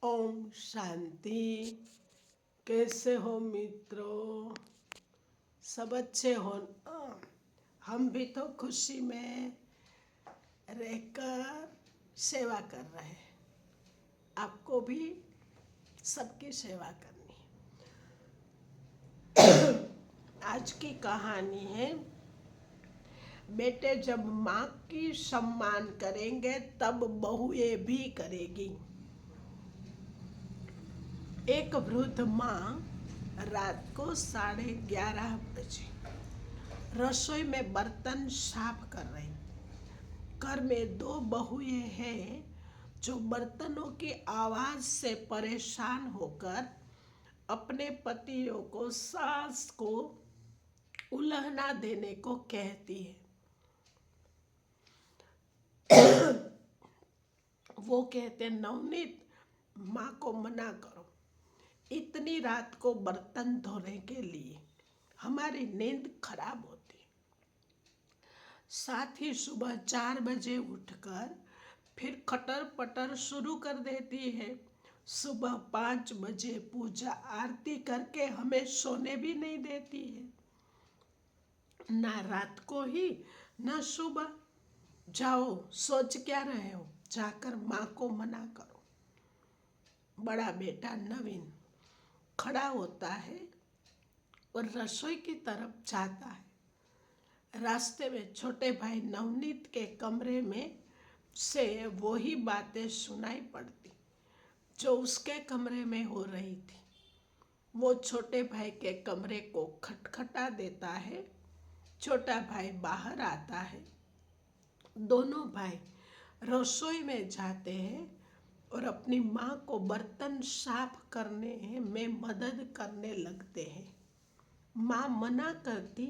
ओम शांति। कैसे हो मित्रों? सब अच्छे हो ना? हम भी तो खुशी में रहकर सेवा कर रहे हैं। आपको भी सबकी सेवा करनी है। आज की कहानी है, बेटे जब माँ की सम्मान करेंगे तब बहुएं भी करेगी। एक वृद्ध माँ रात को 11:30 बजे रसोई में बर्तन साफ कर रही। घर में 2 बहुएं हैं जो बर्तनों की आवाज से परेशान होकर अपने पतियों को सास को उल्हना देने को कहती है। वो कहते हैं, नवनीत माँ को मना करो, इतनी रात को बर्तन धोने के लिए हमारी नींद खराब होती। साथ ही सुबह 4 बजे उठकर फिर खटर पटर शुरू कर देती है। सुबह 5 बजे पूजा आरती करके हमें सोने भी नहीं देती है, ना रात को ही ना सुबह। जाओ, सोच क्या रहे हो, जाकर माँ को मना करो। बड़ा बेटा नवीन खड़ा होता है और रसोई की तरफ जाता है। रास्ते में छोटे भाई नवनीत के कमरे में से वही बातें सुनाई पड़ती जो उसके कमरे में हो रही थी। वो छोटे भाई के कमरे को खटखटा देता है। छोटा भाई बाहर आता है। दोनों भाई रसोई में जाते हैं और अपनी माँ को बर्तन साफ करने में मदद करने लगते हैं। माँ मना करती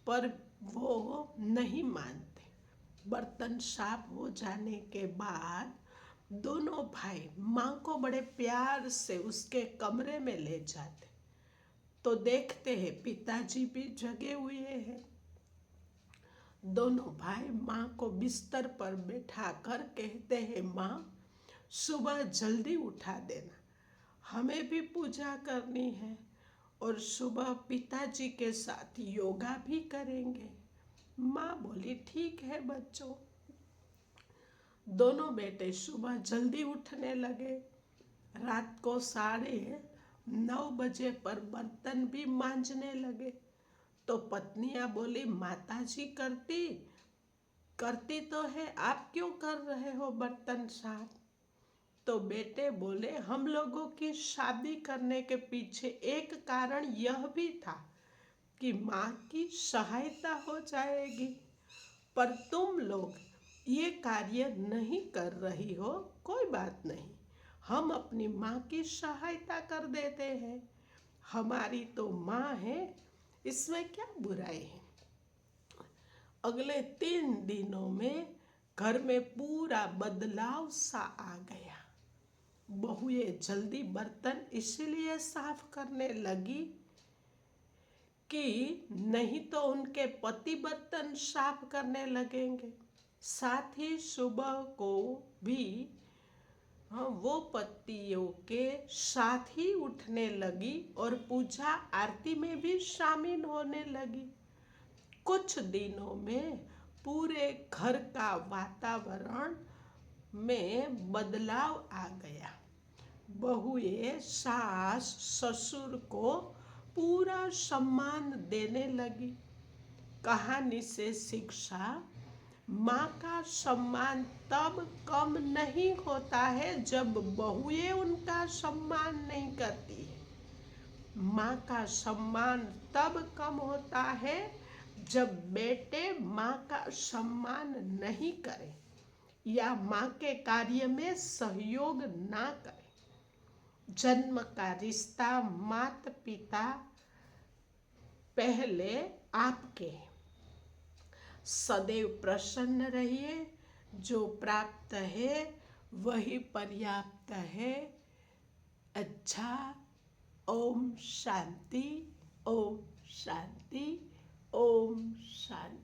पर वो नहीं मानते। बर्तन साफ हो जाने के बाद दोनों भाई माँ को बड़े प्यार से उसके कमरे में ले जाते तो देखते हैं पिताजी भी जगे हुए हैं। दोनों भाई माँ को बिस्तर पर बैठाकर कहते हैं, माँ सुबह जल्दी उठा देना, हमें भी पूजा करनी है और सुबह पिताजी के साथ योगा भी करेंगे। माँ बोली, ठीक है बच्चों। दोनों बेटे सुबह जल्दी उठने लगे। रात को 9:30 बजे पर बर्तन भी मांजने लगे तो पत्नियां बोली, माताजी करती करती तो है, आप क्यों कर रहे हो बर्तन साफ? तो बेटे बोले, हम लोगों की शादी करने के पीछे एक कारण यह भी था कि माँ की सहायता हो जाएगी, पर तुम लोग ये कार्य नहीं कर रही हो। कोई बात नहीं, हम अपनी माँ की सहायता कर देते हैं। हमारी तो माँ है, इसमें क्या बुराई है। अगले 3 दिनों में घर में पूरा बदलाव सा आ गया। बहुएं जल्दी बर्तन इसलिए साफ करने लगी कि नहीं तो उनके पति बर्तन साफ करने लगेंगे। साथ ही सुबह को भी वो पतियों के साथ ही उठने लगी और पूजा आरती में भी शामिल होने लगी। कुछ दिनों में पूरे घर का वातावरण में बदलाव आ गया। बहुएं सास ससुर को पूरा सम्मान देने लगी। कहानी से शिक्षा, माँ का सम्मान तब कम नहीं होता है जब बहुएं उनका सम्मान नहीं करती है। माँ का सम्मान तब कम होता है जब बेटे माँ का सम्मान नहीं करें या माँ के कार्य में सहयोग ना करें। जन्म का रिश्ता माता पिता पहले आपके हैं। सदैव प्रसन्न रहिए, जो प्राप्त है वही पर्याप्त है। अच्छा, ओम शांति, ओम शांति, ओम शांति।